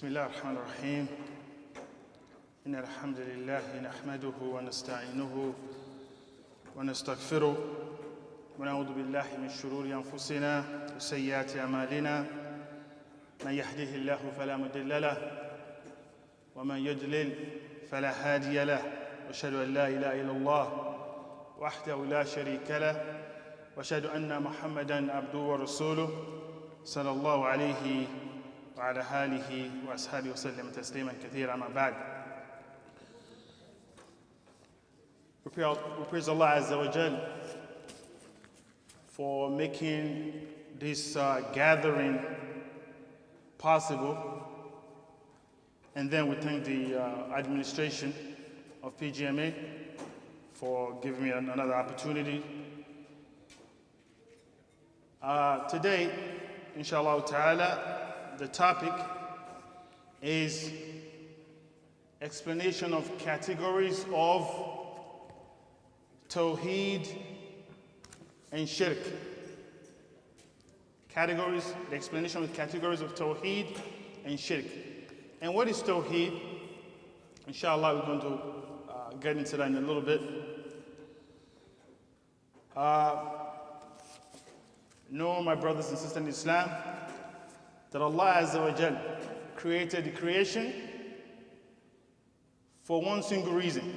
بسم الله الرحمن الرحيم إن الحمد لله نحمده ونستعينه ونستغفره ونعوذ بالله من شرور أنفسنا وسيئات أعمالنا من يهده الله فلا مضل له ومن يضلل فلا هادي له وأشهد أن لا إله إلا الله وحده لا شريك له وأشهد أن محمدا عبده ورسوله صلى الله عليه وعلى آله وأصحابه وسلم تسليما كثيرا أما بعد. We praise Allah Azza wa Jal for making this gathering possible, and then we thank the administration of PGMA for giving me another opportunity. Today, inshallah ta'ala, the topic is explanation of categories of Tawhīd and Shirk. Categories, the explanation of categories of Tawhīd and Shirk. And what is Tawhīd? Inshallah, we're going to get into that in a little bit. Know, my brothers and sisters in Islam, that Allah Azza wa Jal created the creation for one single reason.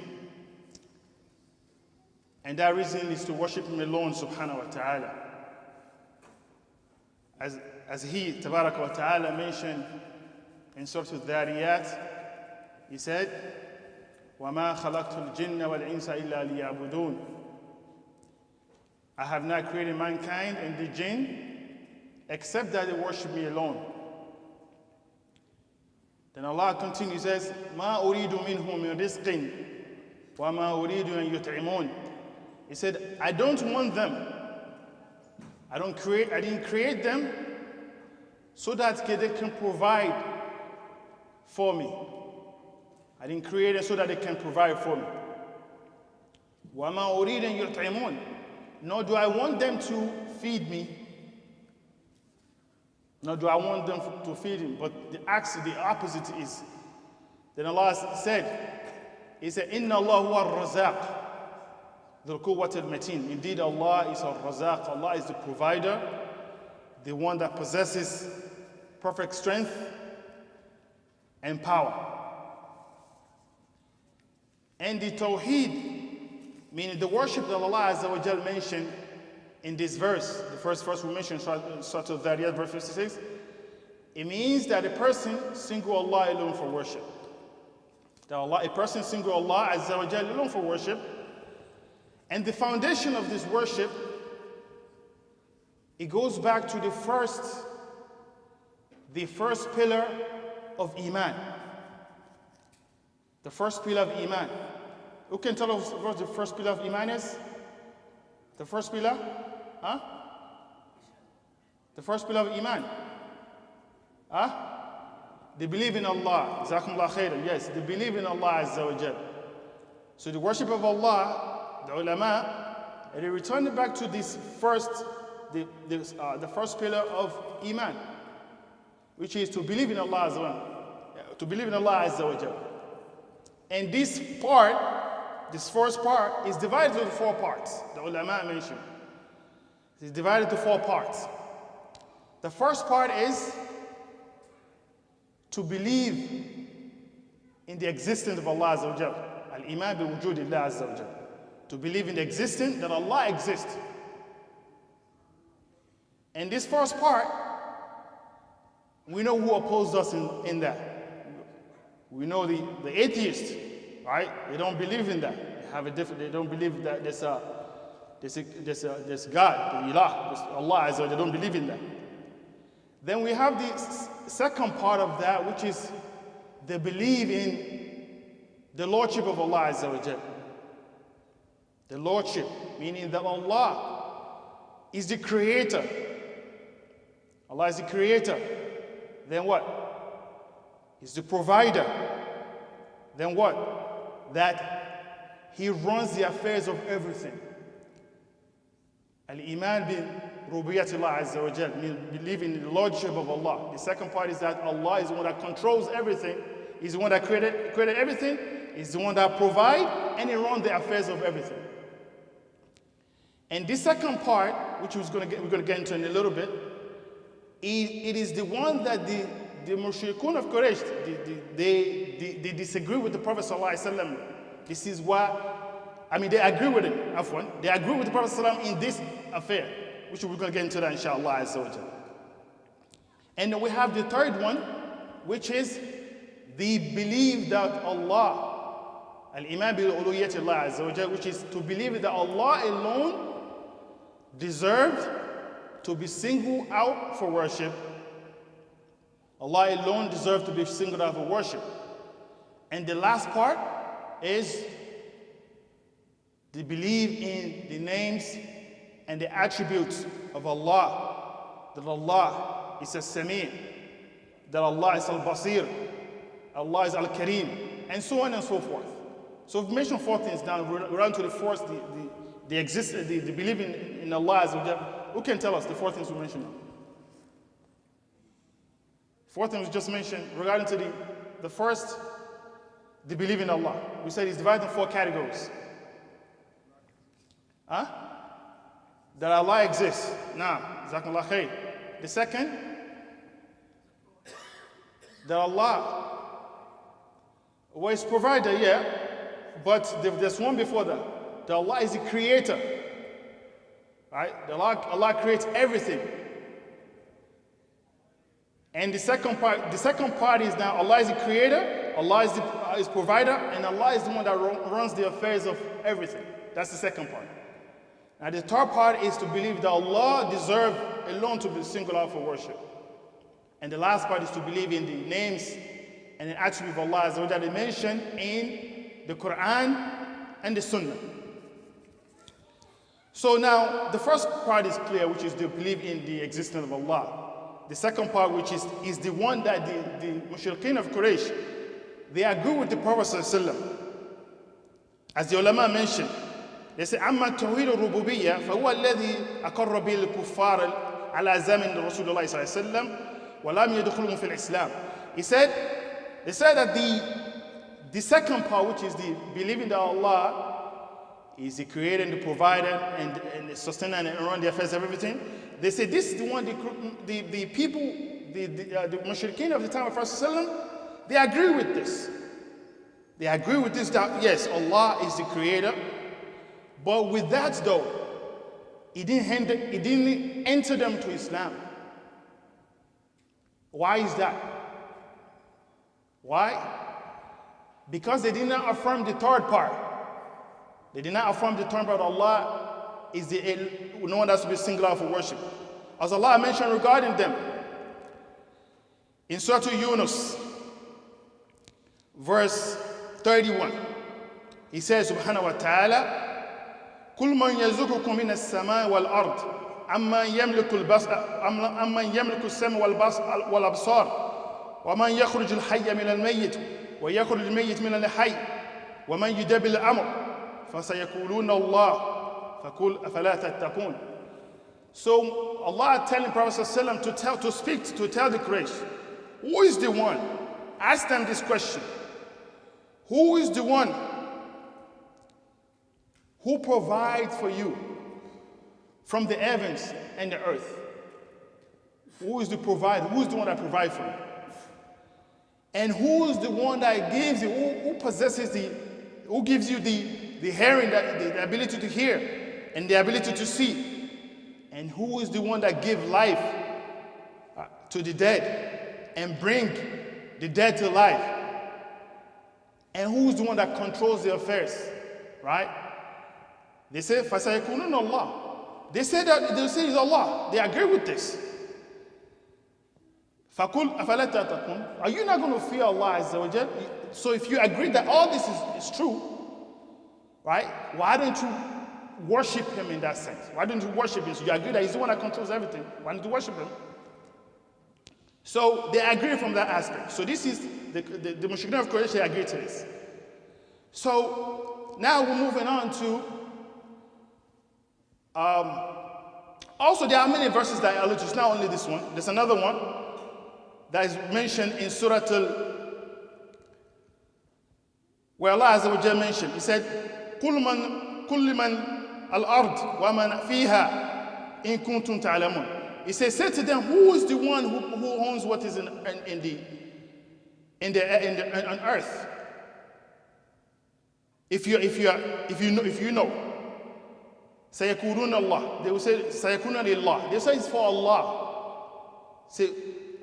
And that reason is to worship Him alone, subhanahu wa ta'ala. As He, tabaraka wa ta'ala, mentioned in Surah Al-Dhariyat, He said, وَمَا خَلَقْتُ الْجِنَّ وَالْإِنسَ إِلَّا لِيَعْبُدُونَ. I have not created mankind and the jinn except that they worship me alone. Then Allah continues, says, مَا أُرِيدُ مِنْهُمْ مِنْ رِزْقٍ وَمَا أُرِيدُ أَنْ يُطْعِمُونَ. He said, I don't want them. I didn't create them so that they can provide for me. I didn't create them so that they can provide for me. وَمَا أُرِيدُ أَنْ يُطْعِمُونَ. Nor do I want them to feed me. Nor do I want them to feed Him. But the opposite is. Then Allah said, He said, إِنَّ اللَّهُ هُوَ الرَّزَاقُ ذُو الْقُوَّةِ الْمَتِينُ. Indeed, Allah is Ar-Razaq. Allah is the provider, the one that possesses perfect strength and power. And the Tawhīd, meaning the worship that Allah Azza wa Jal mentioned in this verse, the first verse we mentioned, Surah Al-Dhariyat, verse 56, it means that a person single Allah alone for worship. That a person single Allah Azza wa Jal alone for worship. And the foundation of this worship, it goes back to the first pillar of Iman. The first pillar of Iman. Who can tell us what the first pillar of Iman is? The first pillar? Huh? The first pillar of Iman? Huh? They believe in Allah. Jazakumullah khairan. Yes, they believe in Allah Azza wa Jal. So the worship of Allah, the ulama, they return it back to this the first pillar of Iman, which is to believe in Allah Azza wa Jal. To believe in Allah Azza wa Jal. And this first part is divided into 4 parts. The ulama mentioned. It's divided into 4 parts. The first part is to believe in the existence of Allah Azza wa Jal. Al-Iman bi wujudillah Azza wa Jal. To believe in the existence, that Allah exists. And this first part, we know who opposed us in that. We know the atheists, right? They don't believe in that. They don't believe that there's God, the Ilah, there's Allah Azza wa Jal. They don't believe in that. Then we have the second part of that, which is they believe in the Lordship of Allah Azza wa Jal. The Lordship, meaning that Allah is the Creator. Allah is the Creator. Then what? He's the Provider. Then what? That He runs the affairs of everything. Al-Iman rububiyyatullah azza wa jal, believe in the lordship of Allah. The second part is that Allah is the one that controls everything. He's the one that created everything. He's the one that provides, and he runs the affairs of everything. And this second part, which we're going to get into in a little bit, it is the one that the mushrikun of Quraysh, they disagree with the Prophet ﷺ. This is what, they agree with him, afwan. They agree with the Prophet ﷺ in this affair, which we're going to get into that, inshallah, azza wa jal. And then we have the third one, which is the belief that Allah, al-iman bil-uluhiyyati azza wa jal, which is to believe that Allah alone deserved to be singled out for worship. Allah alone deserved to be singled out for worship. And the last part is the belief in the names and the attributes of Allah. That Allah is As-Sami', that Allah is Al-Basir, Allah is Al-Kareem, and so on and so forth. So we've mentioned 4 things now. We're on to the fourth, the belief in Allah as well. Who can tell us the 4 things we mentioned? 4 things we just mentioned regarding to the first, the belief in Allah. We said it's divided in 4 categories. That Allah exists. Now, Jazakumullah khair. The second, that Allah was provider, yeah, but there's one before that. That Allah is the creator. Right? That Allah creates everything. And the second part is now Allah is the creator, Allah is provider, and Allah is the one that runs the affairs of everything. That's the second part. Now the third part is to believe that Allah deserves alone to be singled out for worship. And the last part is to believe in the names and the attributes of Allah as well that they mentioned in the Quran and the Sunnah. So now the first part is clear, which is to believe in the existence of Allah. The second part, which is the one that the mushrikeen of Quraysh, they agree with the Prophet ﷺ. As the ulama mentioned, they say, أما توحيد الربوبية فهو الذي أقر به الكفار على زمن رسول الله صلى الله عليه وسلم ولم يدخلهم في الإسلام. They said that the second part, which is the believing that Allah is the creator and the provider and the sustainer and run the affairs of everything. They say this is the one the people, the mushrikeen of the time of Prophet, they agree with this. They agree with this that yes, Allah is the creator, but with that though, it didn't enter them to Islam. Why is that? Why? Because they did not affirm the third part. They did not affirm the term that Allah is the no one has to be singled out for worship. As Allah mentioned regarding them in Surah Yunus, verse 31, He says, Subhanahu wa Ta'ala, كل من يرزقكم من السماء والأرض أمن يملك السمع والأبصار ومن يخرج الحي من الميت ويخرج الميت من الحي ومن يدبر الأمر فسيقولون الله فقل أفلا تتقون. So Allah telling Prophet ﷺ to tell the Quraysh, who is the one? Ask them this question. Who is the one who provides for you from the heavens and the earth? Who is the provider? Who is the one that provides for you? And who is the one that gives you, who possesses who gives you the hearing, the ability to hear and the ability to see? And who is the one that gives life to the dead and bring the dead to life? And who is the one that controls the affairs? Right? They say, فَسَيَكُونُونَ اللَّهِ. They say it's Allah. They agree with this. فَقُلْ أَفَلَا تَتَّقُونَ. Are you not going to fear Allah Azza wa Jal? So if you agree that all this is true, right? Why don't you worship Him in that sense? Why don't you worship Him? So you agree that He's the one that controls everything. Why don't you worship Him? So they agree from that aspect. So this is the Mushrikeen of Quraysh, they agree to this. So now we're moving on to Also, there are many verses that I allude to. It's not only this one. There's another one that is mentioned in Surah where Allah Azza wa Jalla mentioned. He said, كُلُّ مَنْ الْأَرْضِ وَمَنْ فِيهَا إِن كُنْتُمْ تَعْلَمُونَ. He says, say to them, who is the one who owns what is on earth? If you know. سَيَكُونُونَ اللَّهِ. They will say, سَيَكُونَ لِلَّهِ. They say it's for Allah. Say,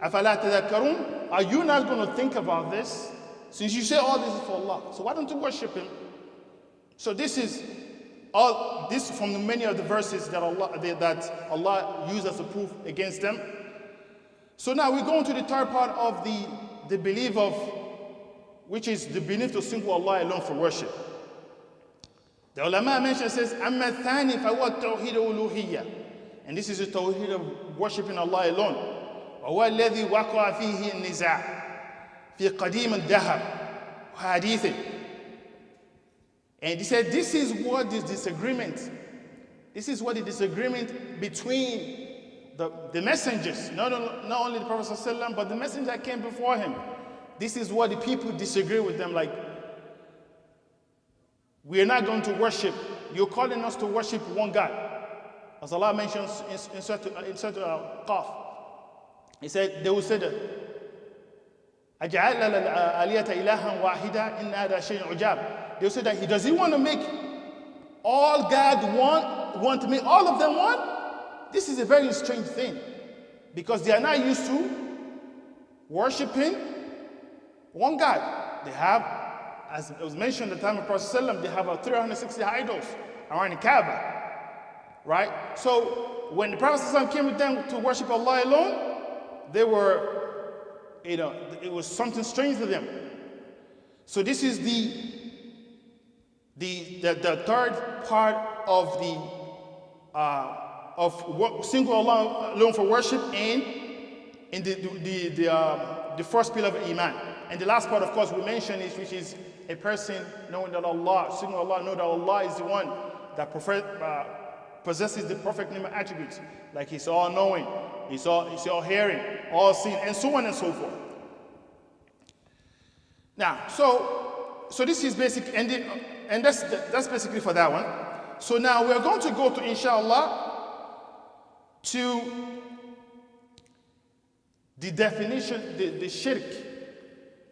أَفَلَا تَذَكَّرُونَ. Are you not going to think about this? Since you say all this is for Allah, so why don't you worship Him? So this is all this from the many of the verses that Allah used as a proof against them. So now we go into the third part of the belief of, which is the belief to single Allah alone for worship. The ulama mentioned, says, أَمَّا الثَّانِي فَهُوَ التَّوْحِيدُ الْأُلُوهِيَّةِ. And this is the tawhid of worshiping Allah alone. وَهُوَ الَّذِي وَقَعَ فِيهِ النِّزَاعِ في قديم الدهر وحديثه. And he said, this is what the disagreement between the messengers, not only the Prophet ﷺ, but the messenger that came before him. This is what the people disagree with them, like, we are not going to worship, you're calling us to worship one God. As Allah mentions in Surah Qaf, He said, they will say that, أَجَعَلَ الْآلِيَةَ إِلَهًا وَاحِدًا إِنَّ هَذَا شَيْءٌ عُجَابٌ. They will say that, does he want to make all God want to make all of them one? This is a very strange thing, because they are not used to worshiping one God. They have, as it was mentioned at the time of Prophet ﷺ, they have 360 idols around the Kaaba, right? So when the Prophet ﷺ came with them to worship Allah alone, they were, it was something strange to them. So this is the third part of single Allah alone for worship, and in the first pillar of Iman. And the last part, of course, we mentioned is, which is a person knowing that Allah, single Allah, know that Allah is the one that possesses the perfect name and attributes, like He's all-knowing, He's all-hearing, all-seeing, and so on and so forth. Now, so this is basic, and that's basically for that one. So now we're going to go to, inshallah, to the definition, the shirk.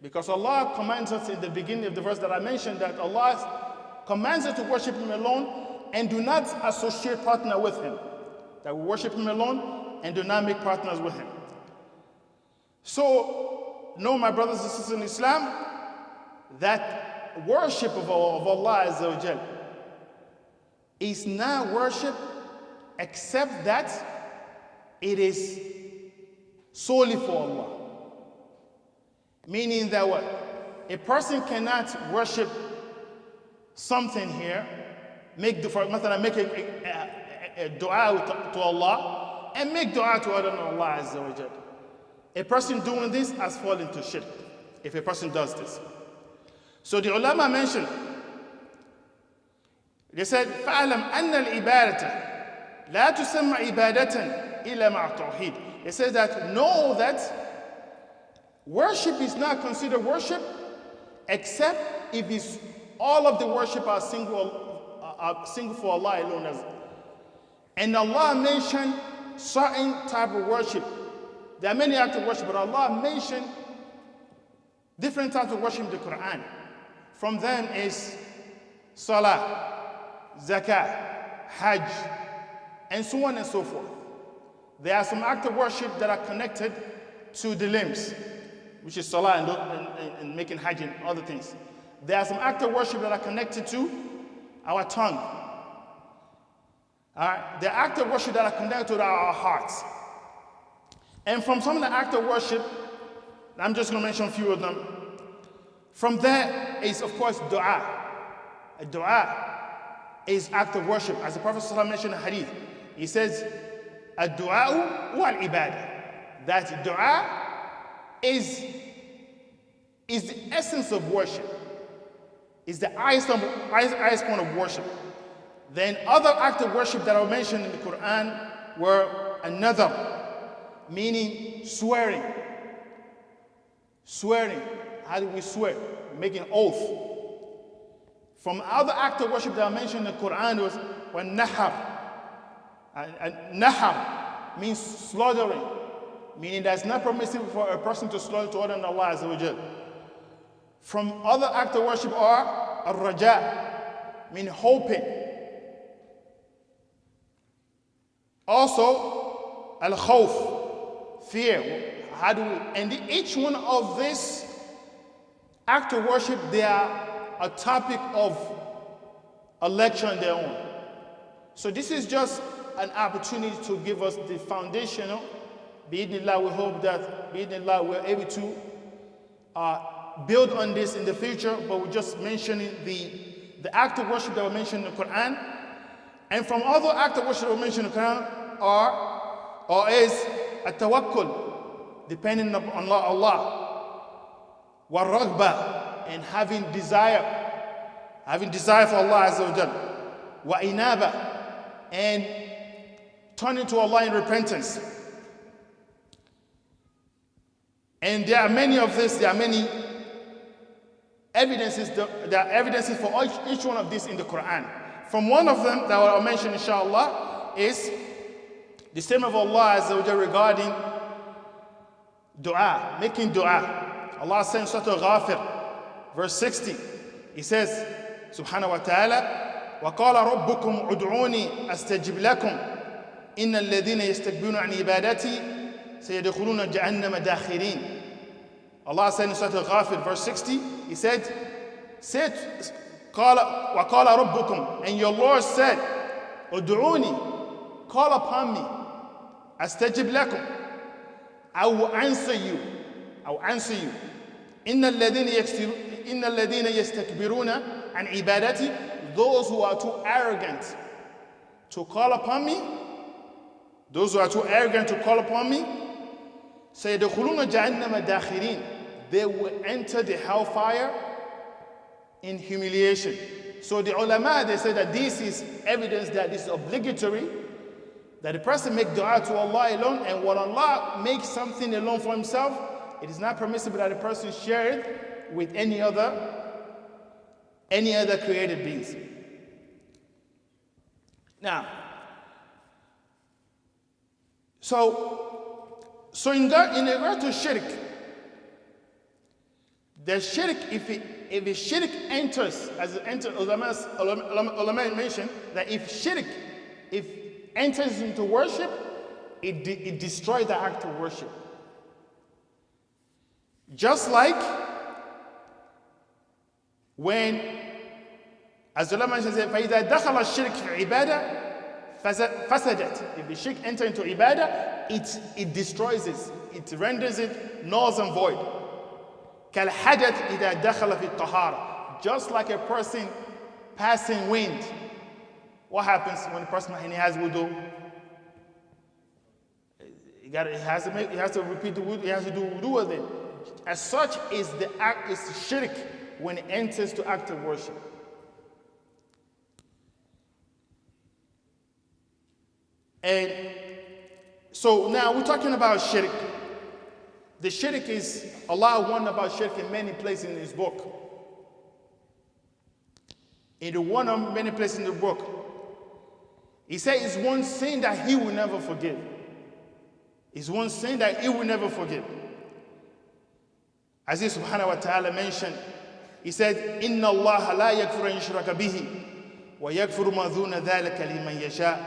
Because Allah commands us in the beginning of the verse that I mentioned, that Allah commands us to worship Him alone and do not associate partner with Him. That we worship Him alone and do not make partners with Him. So, know, my brothers and sisters in Islam, that worship of Allah Azza wa Jal is not worship except that it is solely for Allah. Meaning that what? A person cannot worship something here, make a dua to Allah, and make dua to other than Allah Azza wa Jal. A person doing this has fallen into shirk, if a person does this. So the ulama mentioned, they said, فَعْلَمْ أَنَّ الْعِبَادَةَ لَا تُسَمَّ عِبَادَةً إِلَّا مَعَ التَّوْحِيدِ. They said that, know that worship is not considered worship except if it's all of the worship are single for Allah alone. And Allah mentioned certain type of worship. There are many acts of worship, but Allah mentioned different types of worship in the Quran. From them is Salah, Zakah, Hajj, and so on and so forth. There are some acts of worship that are connected to the limbs, which is Salah and making Hajj and other things. There are some acts of worship that are connected to our tongue. All right? There are acts of worship that are connected to our hearts. And from some of the acts of worship, I'm just going to mention a few of them. From there is, of course, dua. A dua is act of worship. As the Prophet ﷺ mentioned in hadith, he says, ad-du'a'u wal-ibadah. That dua is the essence of worship. Is the highest point of worship. Then other acts of worship that are mentioned in the Quran, were another, meaning swearing. Swearing. How do we swear? Making oath. From other acts of worship that I mentioned in the Quran was when nahar. And nahar means slaughtering, meaning that it's not permissible for a person to slaughter to other than Allah Azza wa Jal. From other acts of worship are al-raja, meaning hoping. Also, al-khawf, fear. How do we? And each one of these acts of worship, they are a topic of a lecture on their own. So this is just an opportunity to give us the foundational. Bi-idhnillah, we hope that bi-idhnillah we're able to build on this in the future, but we're just mentioning the act of worship that were mentioned in the Quran. And from other acts of worship that were mentioned in the Quran is at-tawakkul, depending on Allah, wa-raghba, and having desire for Allah Azza wa Jal, wa-inaba, and turning to Allah in repentance. And there are many of this, there are many evidences, there are evidences for each one of these in the Quran. From one of them that I'll mention inshallah is the statement of Allah Azza wa Jal regarding dua, making dua. Allah says in Surah Al-Ghafir, verse 60, He says, Subhanahu wa ta'ala, وَقَالَ رَبُّكُمْ عُدْعُونِي أَسْتَجِبْ لَكُمْ إِنَّ الَّذِينَ يَسْتَكْبِرُونَ عَنْ عِبَادَتِي سَيَدْخُلُونَ جَهَنَّمَ دَاخِرِينَ. Allah said in Surah Al-Ghafir, verse 60, He said, وَقَالَ رَبُّكُمْ, and your Lord said, عُدْعُونِي, call upon me, أَسْتَجِبْ لَكُمْ, I will answer you. I will answer you. إِنَّ الَّذِينَ يَسْتَكْبِرُونَ عَنْ عِبَادَتِي, those who are too arrogant to call upon me, those who are too arrogant to call upon me, سَيَدْخُلُونَ جَهَنَّمَ دَاخِرِينَ, they will enter the hellfire in humiliation. So the ulama, they say that this is evidence that this is obligatory, that the person make dua to Allah alone, and when Allah makes something alone for himself, it is not permissible that a person share it with any other created beings. Now, so in regard to shirk, the shirk, if a shirk enters, as ulama mentioned, that if shirk enters into worship, it destroys the act of worship. Just like when, as the ulama says, فَإِذَا دَخَلَ الشِّرْكِ فِي عِبَادَةٍ فَسَدَتْ. If the shirk enters into ibadah, it destroys it. It renders it null and void. كَالْحَدَثِ إِذَا دَخَلَ فِي الطَّهَارَةِ. Just like a person passing wind. What happens when a person has wudu? He has to repeat the wudu. He has to do wudu with it. As such is the act, is shirk when it enters to act of worship. And so now we're talking about shirk. The shirk is, Allah warned about shirk in many places in His book. In the one of many places in the book, He said it's one sin that He will never forgive. It's one sin that He will never forgive. As He subhanahu wa ta'ala mentioned, He said, إِنَّ اللَّهَ لَا يَكْفُرُ أَن يُشْرَكَ بِهِ وَيَكْفُرُ مَا دُونَ ذَلِكَ لِمَن يَشَاءُ.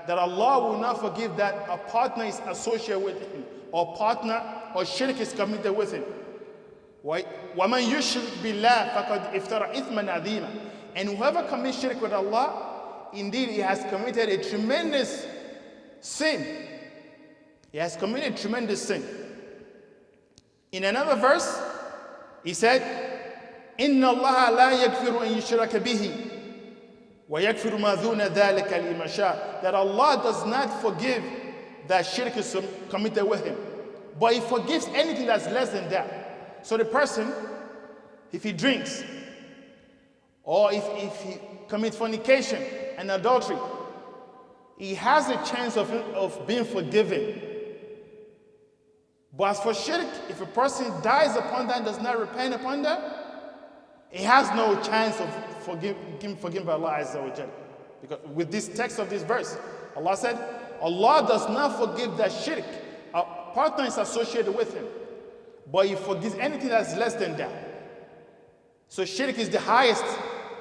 That Allah will not forgive that a partner is associated with Him, or partner or shirk is committed with Him. وَمَن يُشْرِكْ بِاللَّهِ فَقَدْ اِفْتَرَى إِثْمًا عَظِيمًا. And whoever commits shirk with Allah, indeed he has committed a tremendous sin. He has committed tremendous sin. In another verse, He said, إِنَّ اللَّهَ لَا يَكْفِرُ أَن يُشْرَكَ بِهِ وَيَكْفِرُ مَا دُونَ ذَلِكَ لِمَن يَشَاءُ. That Allah does not forgive that shirk is committed with Him, but He forgives anything that's less than that. So the person, if he drinks, or if he commits fornication and adultery, he has a chance of being forgiven. But as for shirk, if a person dies upon that and does not repent upon that, he has no chance of forgiven by Allah Azza wa Jal. Because with this text of this verse, Allah said, Allah does not forgive that shirk. A partner is associated with him. But he forgives anything that's less than that. So shirk is the highest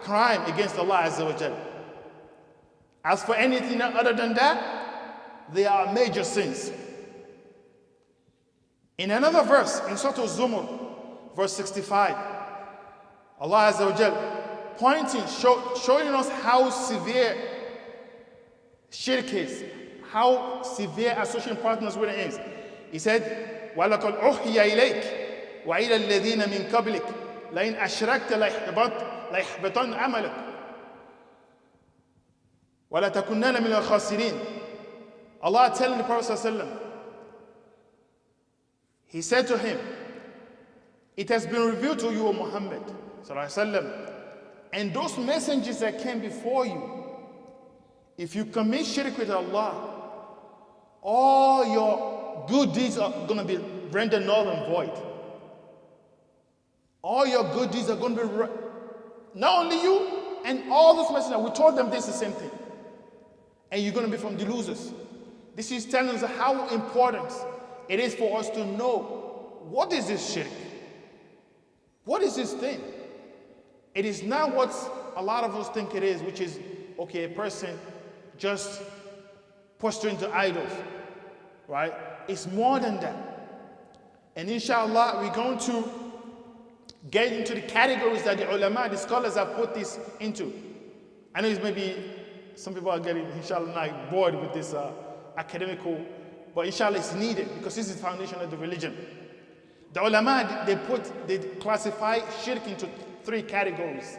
crime against Allah Azza wa Jal. As for anything other than that, they are major sins. In another verse, in Surah Al-Zumar, verse 65, Allah Azza wa Jal pointing, showing us how severe shirk is, how severe associating partners with it is. He said, وَلَقَدْ أُوحِيَ إِلَيْكَ وَإِلَى الَّذِينَ مِنْ قَبْلِكَ لَإِنْ أَشْرَكْتَ لَيَحْبَطَنَّ عَمَلُكَ وَلَتَكُنَّنَ مِنَ الْخَاسِرِينَ. Allah telling the Prophet ﷺ, He said to him, it has been revealed to you, O Muhammad ﷺ, and those messengers that came before you, if you commit shirk with Allah, all your good deeds are going to be rendered null and void. All your good deeds are going to be, not only you, and all those messengers, we told them this is the same thing. And you're going to be from the losers. This is telling us how important it is for us to know, what is this shirk? What is this thing? It is not what a lot of us think it is, which is, okay, a person just posturing to idols, right? It's more than that. And inshallah, we're going to get into the categories that the ulama, the scholars have put this into. I know it's maybe some people are getting, inshallah, like bored with this academical, but inshallah it's needed because this is the foundation of the religion. The ulama, they classify shirk into 3 categories.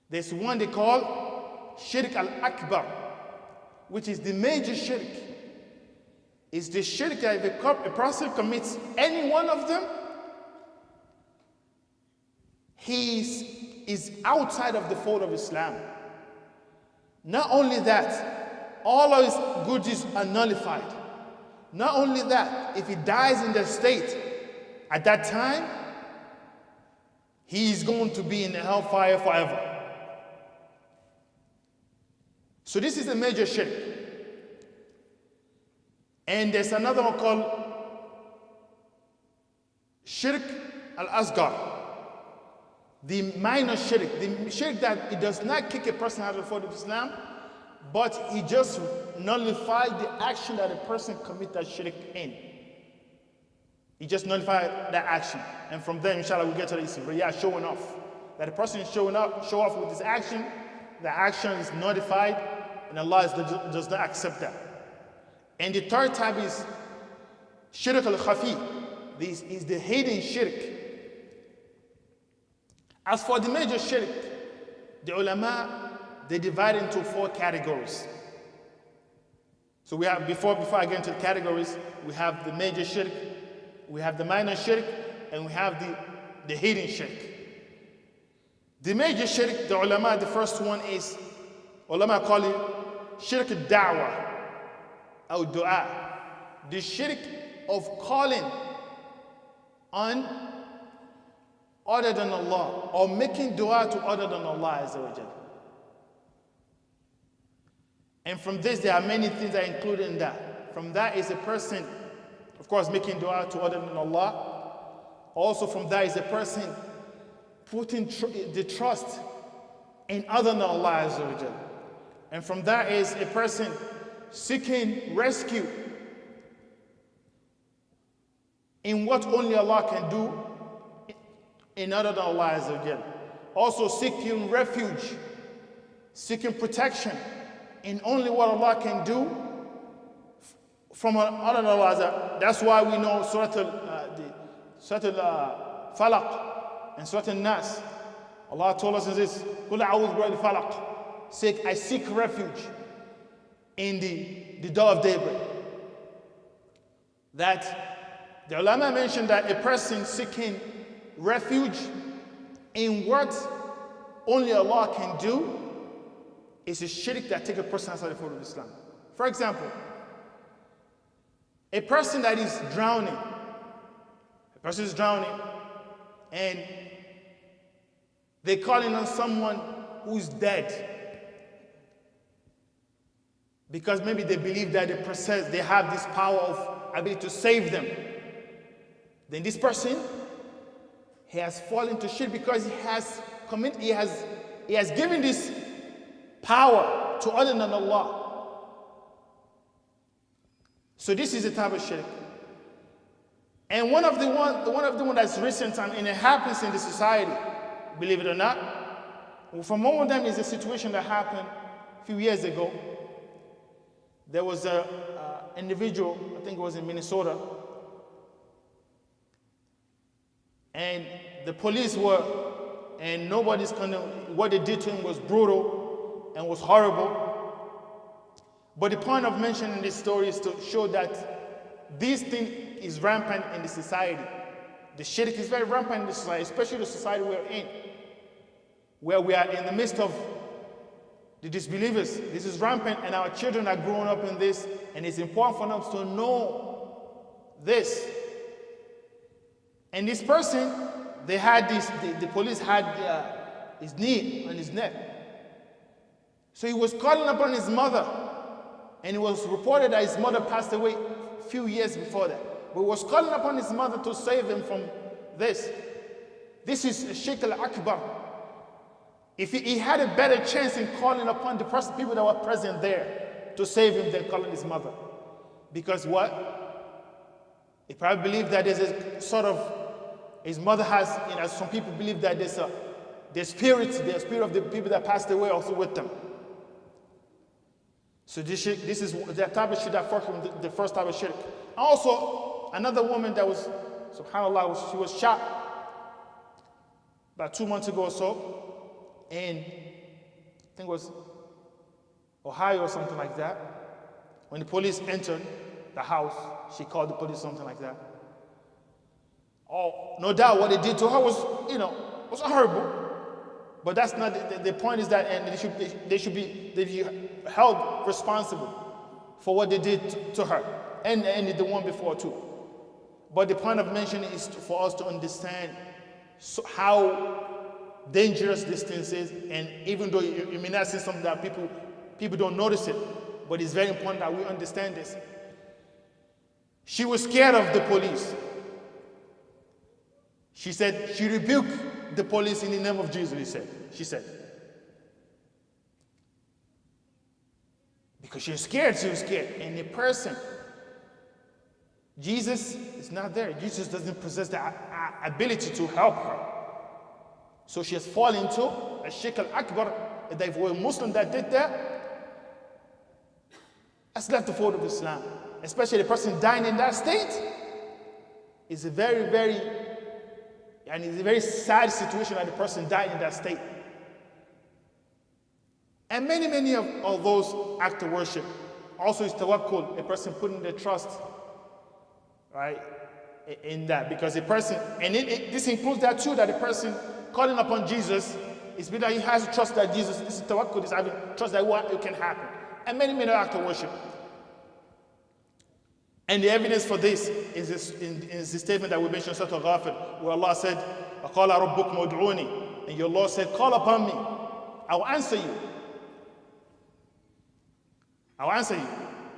There's one they call shirk al-akbar, which is the major shirk. It's the shirk that if a person commits any one of them, he is outside of the fold of Islam. Not only that, all of his good deeds are nullified. Not only that, if he dies in that state, at that time, he is going to be in the hellfire forever. So this is a major shirk. And there's another one called shirk al-asghar, the minor shirk, the shirk that it does not kick a person out of the fold of Islam, but he just nullified the action that a person commit that shirk in. He just nullified that action. And from there, inshallah, we'll get to this. But yeah, showing off. That a person is show off with his action, the action is nullified, and Allah does not accept that. And the third type is shirk al-khafi. This is the hidden shirk. As for the major shirk, the ulama, they divide into 4 categories. So we have, before I get into the categories, we have the major shirk, we have the minor shirk, and we have the hidden shirk. The major shirk, the ulama, the first one is, ulama call it shirk al-da'wah, or dua. The shirk of calling on other than Allah, or making dua to other than Allah Azza wa Jalla. And from this, there are many things that are included in that. From that is a person, of course, making dua to other than Allah. Also from that is a person putting the trust in other than Allah Azza wa Jalla. And from that is a person seeking rescue in what only Allah can do in other than Allah Azza wa Jalla. Also seeking refuge, seeking protection in only what Allah can do from other than Allah. That's why we know Surah Al-Falaq and Surah Al-Nas. Allah told us in this, قُلْ أَعُوذُ بِرَبِّ الْفَلَقِ, I seek refuge in the dawn of daybreak. That the ulama mentioned that a person seeking refuge in what only Allah can do is a shirk that takes a person outside the fold of Islam. For example, a person that is drowning, and they're calling on someone who's dead because maybe they believe that they have this power of ability to save them. Then this person, he has fallen to shirk because he has given this power to other than Allah. So this is a type of shirk. And one of the one that's recent time, and it happens in the society, believe it or not. From one of them is a situation that happened a few years ago. There was an individual, I think it was in Minnesota, and the police and nobody's what they did to him was brutal and was horrible. But the point of mentioning this story is to show that this thing is rampant in the society. The shirk is very rampant in the society, especially the society we're in, where we are in the midst of the disbelievers. This is rampant, and our children are growing up in this, and it's important for them to know this. And this person, the police had his knee on his neck. So he was calling upon his mother, and it was reported that his mother passed away a few years before that. But he was calling upon his mother to save him from this. This is Shirk al-Akbar. If he had a better chance in calling upon the people that were present there to save him than calling his mother. Because what? He probably believed that there's a sort of, his mother has, some people believe that the spirit of the people that passed away also with them. So this is the type of shirk that first, the first type of shirk. Also, another woman that was, subhanAllah, she was shot about 2 months ago or so. And I think it was Ohio or something like that. When the police entered the house, she called the police, something like that. Oh, no doubt what they did to her was horrible. But that's not the point. Is that, and they should be held responsible for what they did to her, and the one before too. But the point of mentioning is for us to understand how dangerous this thing is, and even though you may not see something that people don't notice it, but it's very important that we understand this. She was scared of the police. She said she rebuked the police in the name of Jesus. She said because she was scared. And the person, Jesus is not there. Jesus doesn't possess the ability to help her. So she has fallen into a Shirk al-Akbar. If they were a Muslim that did that, that's left the fold of Islam. Especially the person dying in that state is a very, very, and it's a very sad situation that the person died in that state. And many of those acts of worship also is tawakkul, a person putting their trust, right, in that. Because a person, and this includes that too, that the person calling upon Jesus is because he has trust that Jesus, this is tawakkul, is having trust that it can happen. And many acts of worship. And the evidence for this is the statement that we mentioned in Surah Al-Ghafir, where Allah said, وَقَالَ رَبُّكُمْ وَادْعُونِي, and your Lord said, call upon me, I will answer you. I will answer you.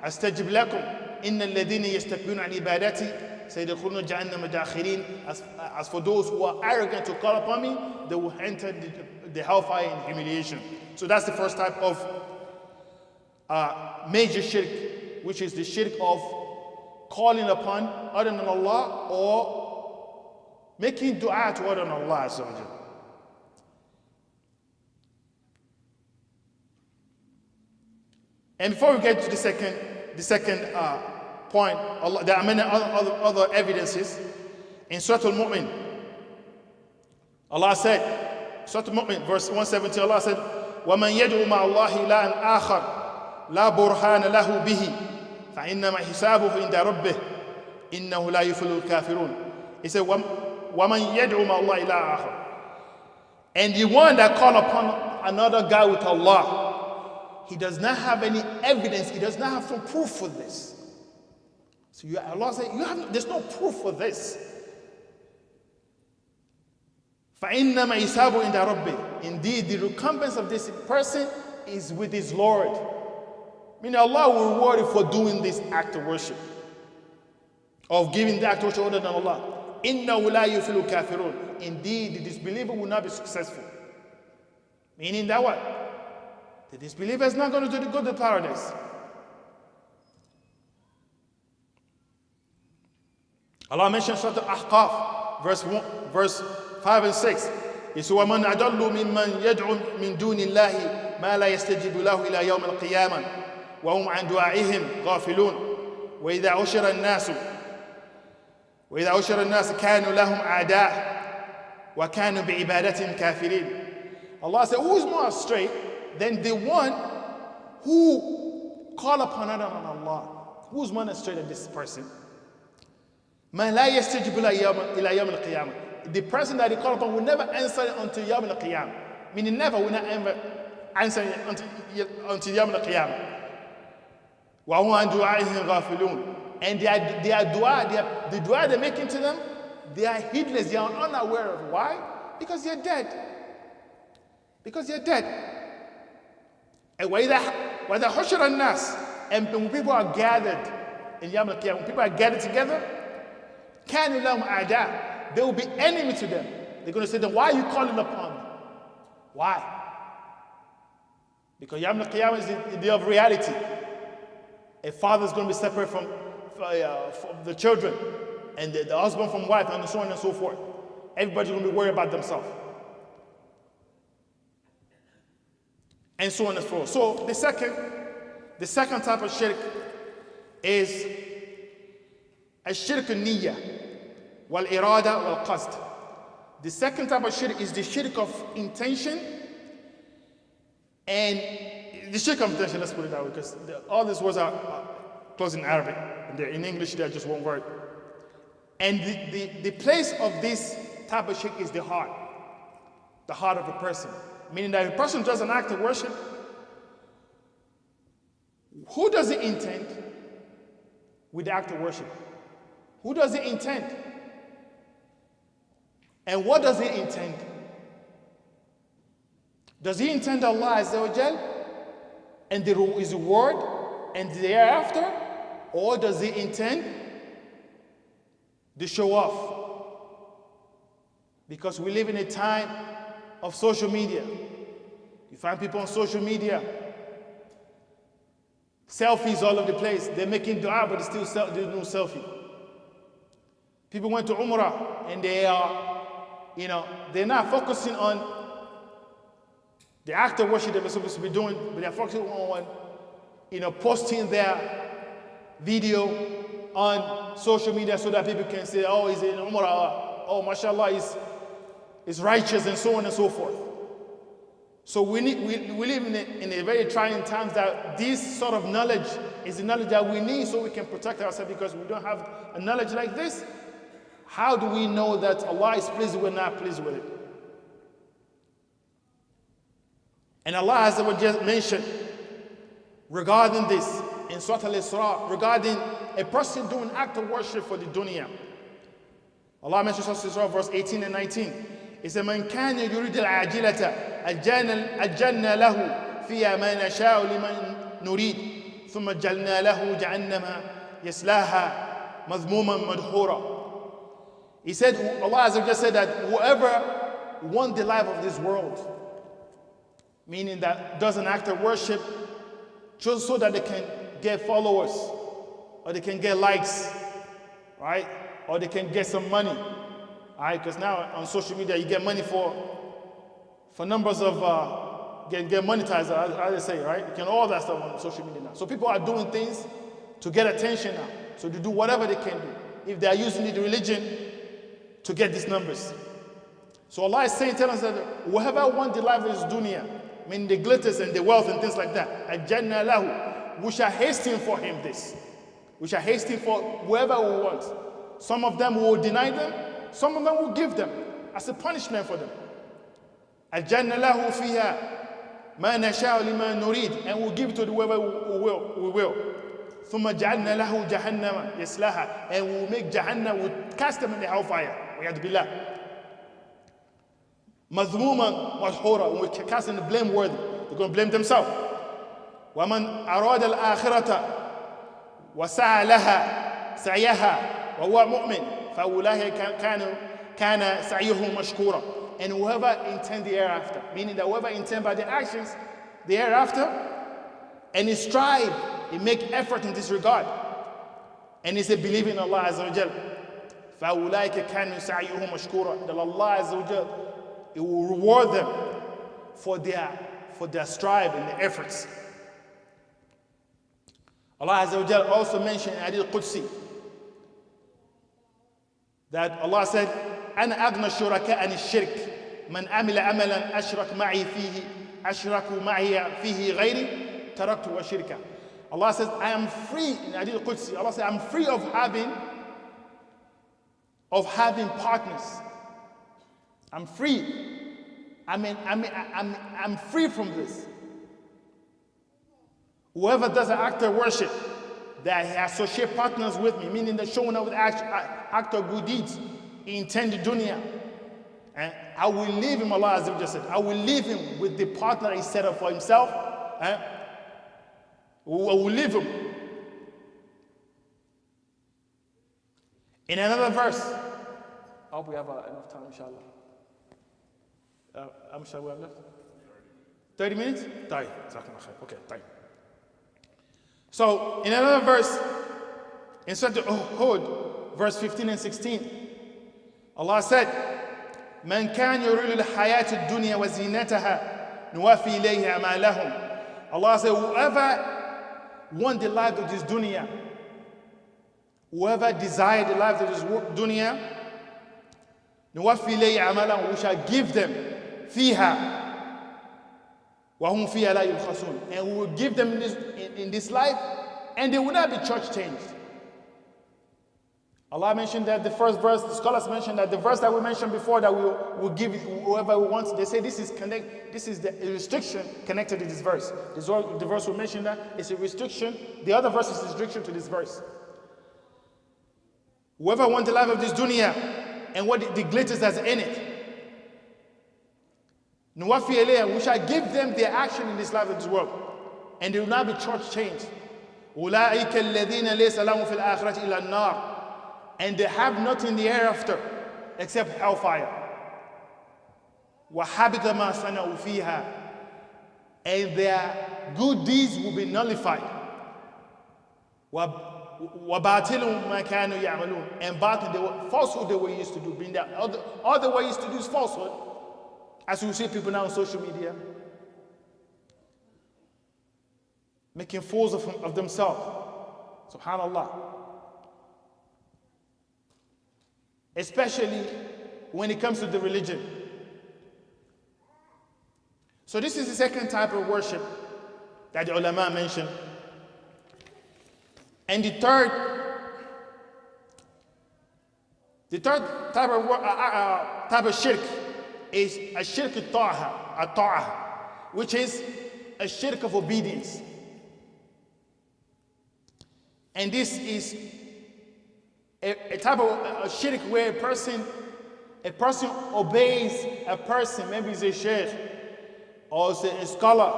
أَسْتَجِبْ لَكُمْ إِنَّ الَّذِينَ يَسْتَكْبِرُونَ عَنْ عِبَادَتِي سَيَدْخُلُونَ جَهَنَّمَ دَاخِرِينَ. As for those who are arrogant to call upon me, they will enter the hellfire in humiliation. So that's the first type of major shirk, which is the shirk of calling upon other than Allah or making dua to other than Allah. And before we get to the second point, there are many other evidences. In Surah Al-Mu'min, Allah said, Surah Al-Mu'min, verse 170, Allah said, وَمَنْ يَدْعُ مَعَ اللَّهِ إِلَهًا آخَرَ لَا بُرْهَانَ لَهُ بِهِ فَإِنَّمَا حِسَابُهُ عِنْدَ رَبِّهِ إِنَّهُ لَا يُفْلِحُ الْكَافِرُونَ. He said, وَمَنْ يَدْعُ مَعَ اللَّهِ إِلَهًا آخَرَ. And the one that call upon another God with Allah, he does not have any evidence, he does not have some proof for this. So Allah said, there's no proof for this. فَإِنَّمَا يُثَابُ عِنْدَ رَبِّهِ. Indeed, the recompense of this person is with his Lord. Meaning Allah will reward you for doing this act of worship, of giving the act of worship other than Allah. إِنَّهُ لَا يُفْلِحُ الْكَافِرُونَ. Indeed, the disbeliever will not be successful. Meaning that what? The disbeliever is not going to go to paradise. Allah mentions Surah Al-Ahqaf, verse 5 and 6. He said, وَمَنْ أَضَلُّ مِمَّنْ يَدْعُ مِنْ دُونِ اللَّهِ مَا لَا يَسْتَجِيبُ لَهُ إِلَى يَوْمِ الْقِيَامَةِ وَهُمْ عَنْ دُعَائِهِمْ غَافِلُونَ وَإِذَا أُشِرَ النَّاسُ كَانُوا لَهُمْ أَعْدَاءَ وَكَانُوا بِعِبَادَتِهِمْ كَافِرِينَ. Allah said, who is more astray than the one who call upon other than Allah? Who is more astray than this person? مَا لَا يَسْتَجِيبُ إِلَى يَوْمِ الْقِيَامَةِ. The person that he call upon will never answer it until Yawm al-Qiyamah. Meaning never will not ever answer it until Yawm al-Qiyamah. وَهُمْ عَنْ دُعَائِهِمْ غَافِلُونَ. And the dua they're making to them, they are heedless, they are unaware of. Why? Because they're dead. Because they're dead. And وَإِذَا حُشِرَ النَّاسِ. And when people are gathered in Yawm al-Qiyamah, when people are gathered together, كَانُوا لَهُمْ أَعْدَاءَ. They will be enemy to them. They're going to say, then why are you calling upon me? Why? Because Yawm al-Qiyamah is the day of reality. A father is going to be separate from the children, and the husband from wife, and so on and so forth. Everybody's going to be worried about themselves. And so on and so forth. So the second type of shirk is a shirk niyya. Wal-irada wal-qasd. The second type of shirk is the shirk of intention, and the shirk of intention, let's put it that way, because all these words are closed in Arabic, and in English they're just one word. And the place of this type of shirk is the heart of a person. Meaning that if a person does an act of worship, who does he intend with the act of worship? Who does he intend? And what does he intend? Does he intend Allah Azza wa Jal and his reward and the hereafter? Or does he intend the show off? Because we live in a time of social media. You find people on social media, selfies all over the place. They're making dua, but there's no selfie. People went to Umrah and they are, they're not focusing on the act of worship they're supposed to be doing, but they're focusing on, posting their video on social media so that people can say, oh, he's in Umrah, oh, mashallah, he's righteous, and so on and so forth. So we live in a very trying times that this sort of knowledge is the knowledge that we need so we can protect ourselves, because we don't have a knowledge like this. How do we know that Allah is pleased with it or not pleased with it? And Allah Azza wa Jalla mentioned regarding this in Surah Al-Isra, regarding a person doing an act of worship for the dunya. Allah mentions Surah Al-Isra verse 18 and 19. He said, مَنْ كَانَ يُرِيدُ الْعَاجِلَةَ أَجَّلْنَا لَهُ فِيهَا مَا نَشَاءُ لِمَنْ نُرِيدُ ثُمَّ جَعَلْنَا لَهُ جَهَنَّمَ يَصْلَاهَا مَذْمُومًا مَدْحُورًا. He said, Allah Azza wa Jalla said that whoever wants the life of this world, meaning that does an act of worship just so that they can get followers, or they can get likes, right? Or they can get some money, right? Because now on social media you get money for numbers of get monetized, as they say, right? You can all that stuff on social media now. So people are doing things to get attention now. So they do whatever they can do if they are using the religion to get these numbers. So Allah is saying, telling us that whoever wants the life of this dunya, meaning the glitters and the wealth and things like that, ajjanna lahu, we shall hasten for him this. We shall hasten for whoever we want. Some of them will deny them, some of them will give them as a punishment for them. Ajjanna lahu fiha مَا نَشَاءُ لِمَا نُرِيدُ, and we'll give it to whoever we will. ثُمَّ جَعَلْنَا لَهُ جَهَنَّمَ يَصْلَاهَا, and we'll make Jahannam, we'll cast them in the hellfire. وَيَعْذُ بِاللَّهِ. مَذْمُومًا مَدْحُورًا, and we'll cast them blameworthy. They're going to blame themselves. وَمَنْ أَرَادَ الْآخِرَةَ وَسَعَى لَهَا سَعْيَهَا وَهُوَ مُؤْمِنٌ فَأُولَٰئِكَ كَانَ سَعْيُهُ مَشْكُورًا. And whoever intends the hereafter, meaning that whoever intends by the actions the hereafter, and he strive, he make effort in this regard, and he say believe in Allah Azza wa Jal, فَأُولَٰئِكَ كَانُوا سَعْيُهُمْ مَشْكُورًا, that Allah Azza wa Jal, He will reward them for their strive and their efforts. Allah Azza wa Jal also mentioned in Hadith Qudsi that Allah said, أَنَا أَغْنَى الشُّرَكَاءِ عَنِ الشِّرْكِ مَنْ عَمِلَ عَمَلًا أَشْرَكُوا مَعِي فِيهِ غَيْرِي تَرَكْتُ وَشِرْكَ. Allah says, I am free, in Hadith Qudsi, Allah says, I'm free of having partners. I'm free. I'm free from this. Whoever does an act of worship that he associate partners with me, meaning that showing up with act of good deeds, he intended dunya, and I will leave him, Allah Azza wa Jalla said, I will leave him with the partner he set up for himself. I will leave him. In another verse, I hope we have enough time, inshallah. How much time we have left? 30 minutes? Okay, time. So, in another verse, in Surah Hud, verse 15 and 16, Allah said, مَنْ كَانَ يُرِيدُ الْحَيَاةِ الدُّنْيَا وَزِينَتَهَا نُوَفِّي إِلَيْهِ أَعْمَالَهُمْ. Allah said, whoever want the life of this dunya, whoever desire the life of this dunya, نُوَفِّي إِلَيْهِ أَعْمَالَهُمْ, we shall give them فِيهَا وَهُمْ فِيهَا لَا يُبْخَسُونَ, and we will give them in this life, and they will not be church changed. Allah mentioned that the first verse, the scholars mentioned that the verse that we mentioned before, that we will give whoever we want, they say this is the restriction connected to this verse. The verse we mentioned that is a restriction. The other verse is a restriction to this verse. Whoever wants the life of this dunya and what the glitters that's in it, Nuwafi ilayha, we shall give them their action in this life of this world, and they will not be church changed. أولئك الذين ليس لهم في الآخرة إلا النار, and they have nothing in the hereafter except hellfire. وَحَبِطَ مَا صَنَعُوا فِيهَا, and their good deeds will be nullified. وَبَاطِلٌ مَا كَانُوا يَعْمَلُونَ, and falsehood they were used to do, being that all they were used to do is falsehood. As we see people now on social media, making fools of themselves. Subhanallah. Especially when it comes to the religion. So this is the second type of worship that the ulama mentioned. And the third type of shirk is a shirk al-ta'ah, which is a shirk of obedience. And this is a type of a shirk where a person obeys a person, maybe it's a sheikh, or it's a scholar,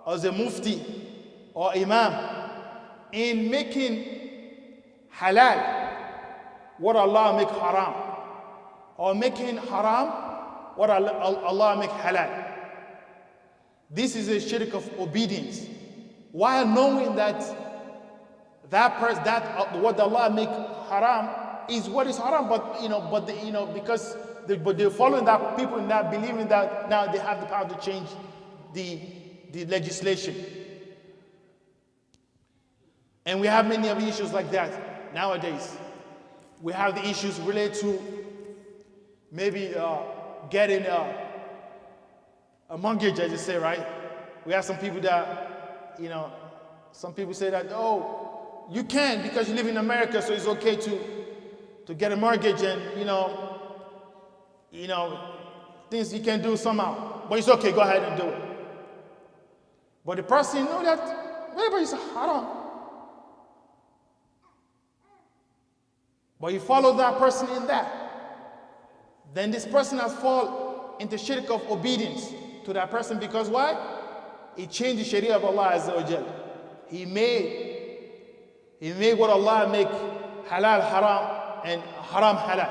or it's a mufti, or imam, in making halal what Allah make haram, or making haram what Allah make halal. This is a shirk of obedience, while knowing that what Allah make haram is what is haram, because they're following that, people not believing that now they have the power to change the legislation. And we have many of the issues like that nowadays. We have the issues related to maybe getting a mortgage, as you say, right? We have some people that, some people say that, oh, you can because you live in America, so it's okay to get a mortgage, and things you can do somehow, but it's okay, go ahead and do it. But the person knows that whatever is haram. But you follow that person in that. Then this person has fallen into shirk of obedience to that person because why? He changed the sharia of Allah Azza wa Jal. He made what Allah make halal haram and haram halal.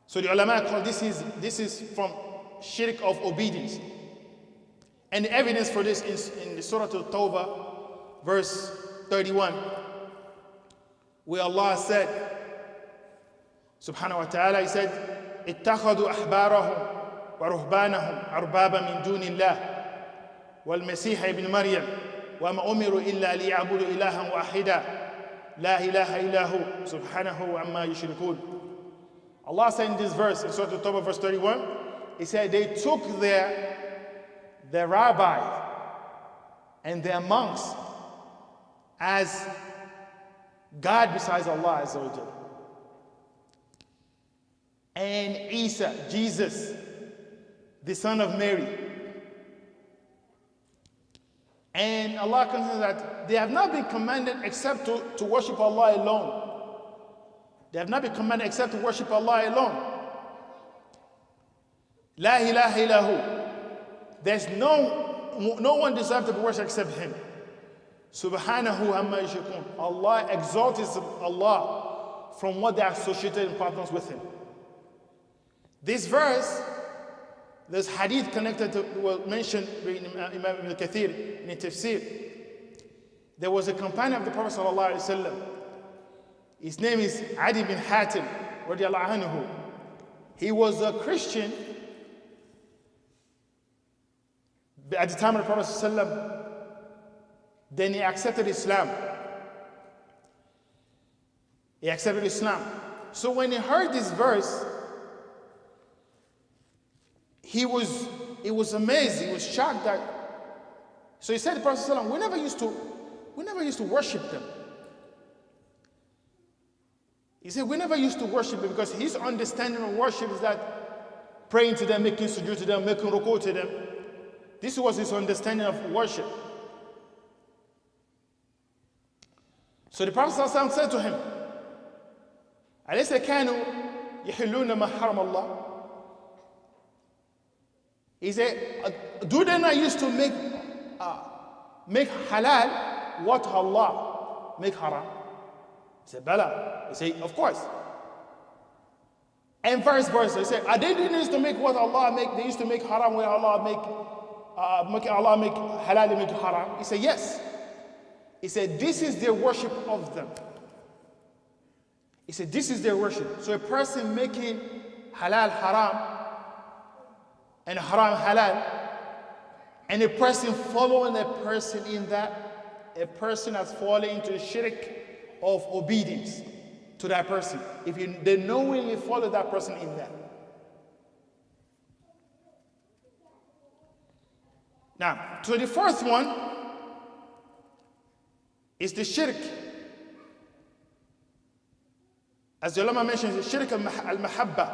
So the ulama call this is from shirk of obedience. And the evidence for this is in the Surah Al-Tawbah, verse 31, where Allah said, subhanahu wa ta'ala, He said, اتخذوا أحبارهم ورهبانهم أربابا من دون الله والمسيح ابن مريم وما أمروا إلا ليعبدوا إلها واحدا لا إله إلا هو سبحانه عما يشركون. Allah said in this verse, in Surah Al-Tawbah, verse 31, He said, they took their rabbis and their monks as God besides Allah Azza wa Jalla. And Isa, Jesus, the son of Mary. And Allah considers that they have not been commanded except to worship Allah alone. They have not been commanded except to worship Allah alone. La ilaha illahu. There's no one deserves to be worshipped except Him. Subhanahu amma yushrikun. Allah exalted Allah from what they associated in partners with Him. This verse, there's hadith connected to was mentioned by Imam Ibn Kathir in the Tafsir. There was a companion of the Prophet sallallahu alaihi wasallam. His name is Adi bin Hatim radiyallahu anhu. He was a Christian at the time of the Prophet sallallahu alaihi wasallam. Then he accepted Islam. He accepted Islam. So when he heard this verse, he was amazed. He was shocked that. So he said to the Prophet ﷺ, we never used to worship them. He said we never used to worship them because his understanding of worship is that praying to them, making sujood to them, making ruku to them. This was his understanding of worship. So the Prophet ﷺ said to him, أَلَيْسَ كَانُوا يَحِلُّونَ مَا حَرَمَ اللَّهُ. He said, do they not used to make halal what Allah make haram? He said, Bala. He said, of course. And vice versa. He said, are they used to make what Allah make? They used to make haram where Allah make halal and make haram? He said, yes. He said, this is their worship of them. He said, this is their worship. So a person making halal haram and haram halal, and a person following a person in that, a person has fallen into the shirk of obedience to that person. If they knowingly follow that person in that. Now, so the fourth one is the shirk. As the ulama mentions, the shirk al-mahabba.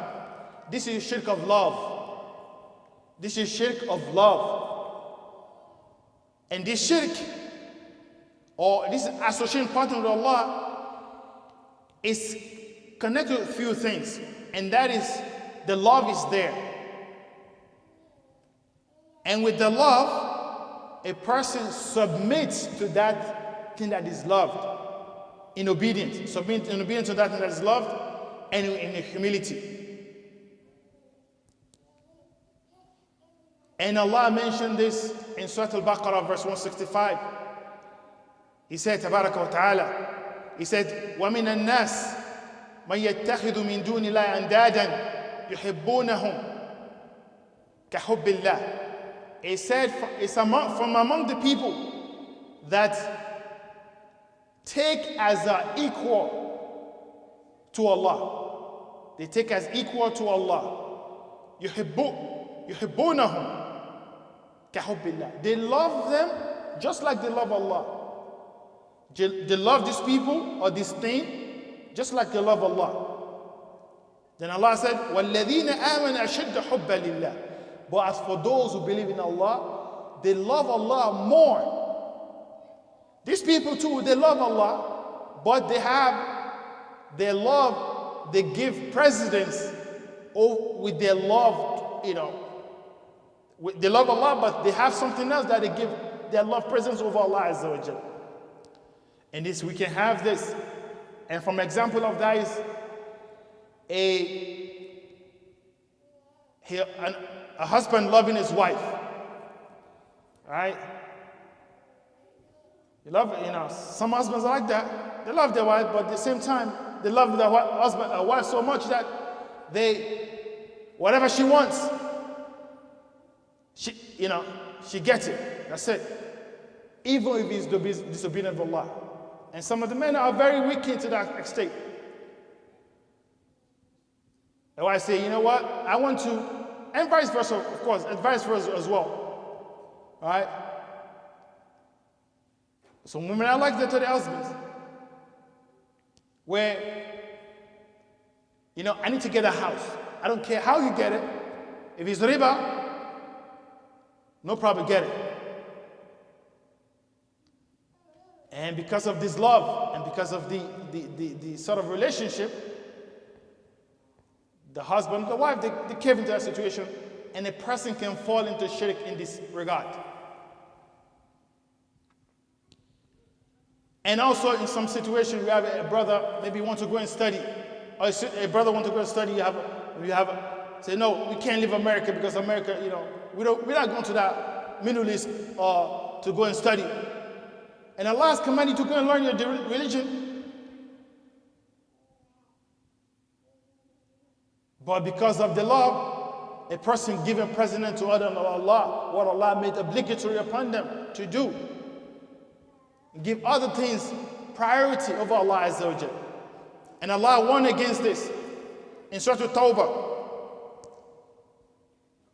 This is shirk of love. This is shirk of love. And this shirk, or this association partner with Allah, is connected with a few things. And that is, the love is there. And with the love, a person submits to that thing that is loved in obedience. Submit in obedience to that thing that is loved and in humility. And Allah mentioned this in Surah Al-Baqarah, verse 165. He said, Tabaraka wa Ta'ala, He said, وَمِنَ النَّاسِ مَنْ يَتَّخِذُ مِنْ دُونِ اللَّهِ أَنْدَادًا يُحِبُّونَهُمْ كَحُبِّ اللَّهِ. He said, it's from among the people that take as equal to Allah. They take as equal to Allah. يُحِبُّونَهُمْ كَحُبِّ اللَّهِ. They love them just like they love Allah. They love these people or this thing just like they love Allah. Then Allah said, وَالَّذِينَ آمَنَ أَشَدَّ حُبًّا لِلَّهِ. But as for those who believe in Allah, they love Allah more. These people too, they love Allah, but they have their love, they give precedence with their love, they love Allah, but they have something else that they give their love presence over Allah Azza wa Jal. And this, we can have this. And from example of that is a husband loving his wife. Right? You love it, some husbands are like that. They love their wife, but at the same time, they love their wife so much that whatever she wants, she gets it. That's it. Even if he's disobedient of Allah. And some of the men are very wicked to that extent. And I say, you know what? I want to, and vice versa, of course, and vice versa as well. All right? So women are like that to their husbands. Where, I need to get a house. I don't care how you get it. If it's riba, no problem, get it. And because of this love, and because of the sort of relationship, the husband and the wife, they cave into that situation, and a person can fall into shirk in this regard. And also in some situation, we have a brother, maybe want to go and study, or a brother want to go and study, say, no, we can't leave America because America, we're not going to that Middle East to go and study. And Allah has commanded you to go and learn your religion. But because of the love, a person giving precedence to other than Allah, what Allah made obligatory upon them to do. Give other things priority over Allah Azza wa Jal. And Allah warned against this. In Surah At-Tawbah,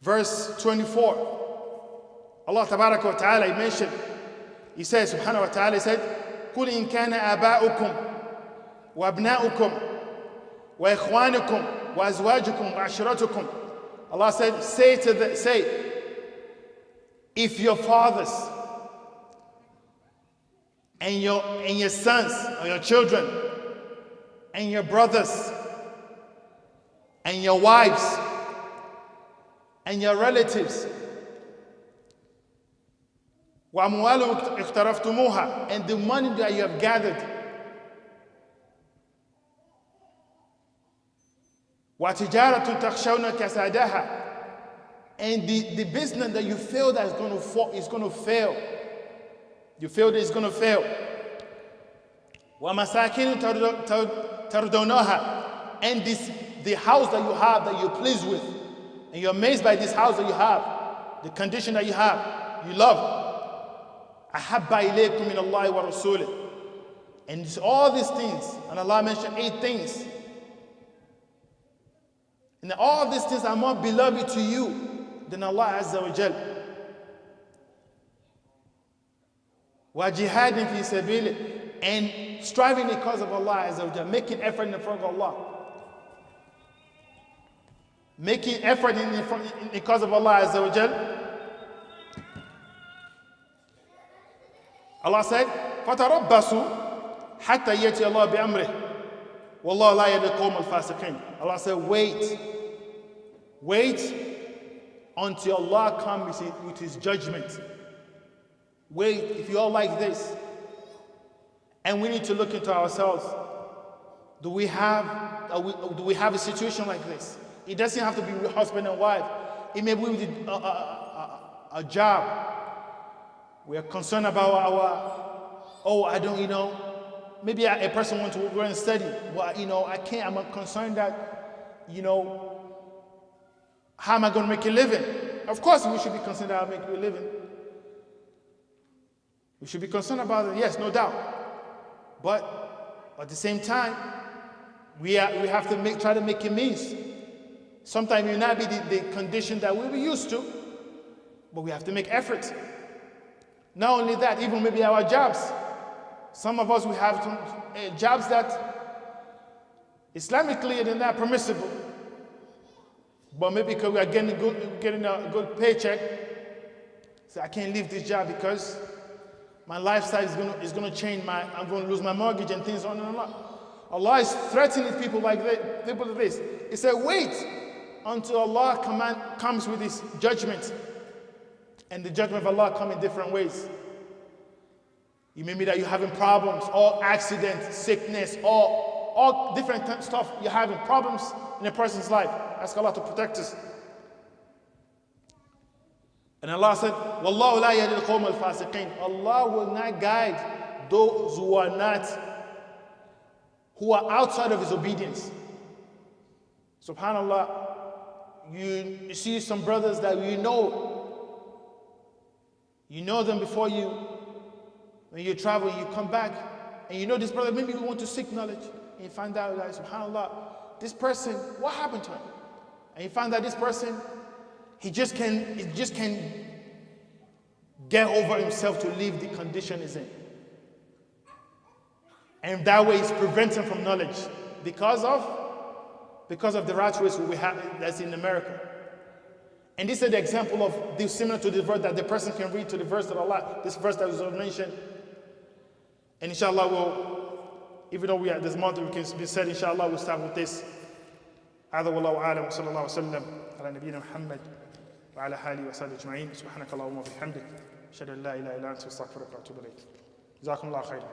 verse 24, Allah Tabaraka wa Ta'ala, He mentioned, He says, subhanahu wa ta'ala, He said, قُلْ إِنْ كَانَ آبَاؤُكُمْ وَأَبْنَاؤُكُمْ وَإِخْوَانُكُمْ وَأَزْوَاجُكُمْ وَعَشِرَتُكُمْ. Allah said, say, if your fathers and your sons or your children and your brothers and your wives and your relatives, وَأَمْوَالُ اقْتَرَفْتُمُوهَا, and the money that you have gathered, وَتِجَارَةٌ تَخْشَوْنَ كَسَادَهَا, and the business that you feel that is going to fail. You feel that it's going to fail. وَمَسَاكِنُ تَرْضَوْنَهَا, and the house that you have that you're pleased with, and you're amazed by this house that you have, the condition that you have, you love. أَحَبَّ إِلَيْكُمْ مِنَ اللَّهِ وَرَسُولِهِ. And it's all these things, and Allah mentioned 8 things. And all these things are more beloved to you than Allah Azza wa Jal. وَجِهَادٍ فِي سَبِيلِهِ, and striving in the cause of Allah Azza wa Jal, making effort in the front of Allah. Making effort in the cause of Allah Azza wa Jal. Allah said, فَتَرَبَّصُوا حَتَّى يَأْتِيَ اللَّهُ بِأَمْرِهِ وَاللَّهُ لَا يَهْدِي الْقَوْمَ الْفَاسِقِينَ. Allah said, wait until Allah comes with His judgment. Wait, if you all like this. And we need to look into ourselves. Do we have a situation like this? It doesn't have to be with husband and wife. It may be with a job. We are concerned about maybe a person wants to go and study. Well, I can't. I'm concerned that, how am I going to make a living? Of course, we should be concerned about making a living. We should be concerned about it, yes, no doubt. But at the same time, we have to try to make a means. Sometimes it may not be the condition that we were used to, but we have to make efforts. Not only that, even maybe our jobs. Some of us, we have jobs that Islamically they're not permissible. But maybe because we are getting a good paycheck, Say, I can't leave this job because my lifestyle is gonna change. I'm gonna lose my mortgage and things on and on. Allah is threatening people like this. He said, wait until Allah comes with His judgment. And the judgment of Allah comes in different ways. You may be that you're having problems, or accidents, sickness, or all different stuff. You're having problems in a person's life. Ask Allah to protect us. And Allah said, Wallahu la yahdi al-qawm al-fasiqin. Allah will not guide those who are outside of His obedience. Subhanallah, you see some brothers that you know them before when you travel, you come back, and you know this brother, maybe you want to seek knowledge, and you find out that, subhanallah, this person, what happened to him? And you find out this person, he just can't get over himself to leave the condition he's in. And that way it's preventing from knowledge because of the rat race we have that's in America. And this is the example of this, similar to the verse that the person can read to the verse of Allah, this verse that was mentioned. And inshallah, even though we are this month, we can be said, inshallah, we'll start with this. هذا والله أعلم وصلى الله وسلم على نبينا محمد وعلى آله وصحبه أجمعين سبحانك اللهم وبحمدك أشهد أن لا إله إلا أنت أستغفرك وأتوب إليك جزاكم الله خيرا.